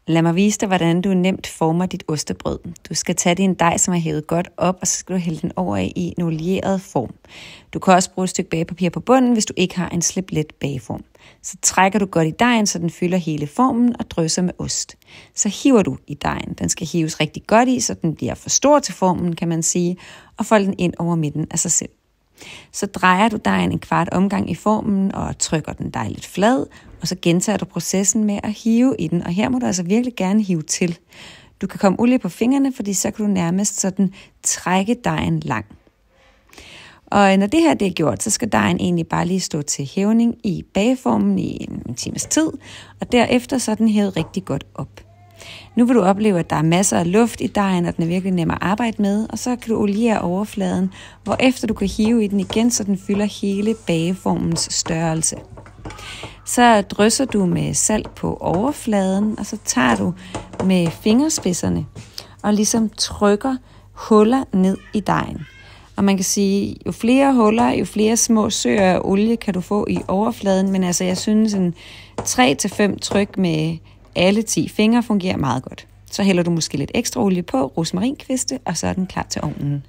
Lad mig vise dig, hvordan du nemt former dit ostebrød. Du skal tage din dej, som er hævet godt op, og så skal du hælde den over i en olieret form. Du kan også bruge et stykke bagepapir på bunden, hvis du ikke har en slip-let bageform. Så trækker du godt i dejen, så den fylder hele formen og drysser med ost. Så hiver du i dejen. Den skal hives rigtig godt i, så den bliver for stor til formen, kan man sige, og fold den ind over midten af sig selv. Så drejer du dejen en kvart omgang i formen og trykker den dejligt flad, og så gentager du processen med at hive i den, og her må du altså virkelig gerne hive til. Du kan komme olie på fingrene, fordi så kan du nærmest sådan trække dejen lang. Og når det her det er gjort, så skal dejen egentlig bare lige stå til hævning i bageformen i en times tid, og derefter så er den hævet rigtig godt op. Nu vil du opleve, at der er masser af luft i dejen, og den er virkelig nem at arbejde med, og så kan du oliere overfladen, hvorefter du kan hive i den igen, så den fylder hele bageformens størrelse. Så drysser du med salt på overfladen, og så tager du med fingerspidserne og ligesom trykker huller ned i dejen. Og man kan sige, jo flere huller, jo flere små søer af olie kan du få i overfladen, men altså jeg synes en 3-5 tryk med alle 10 fingre fungerer meget godt. Så hælder du måske lidt ekstra olie på, rosmarinkviste, og så er den klar til ovnen.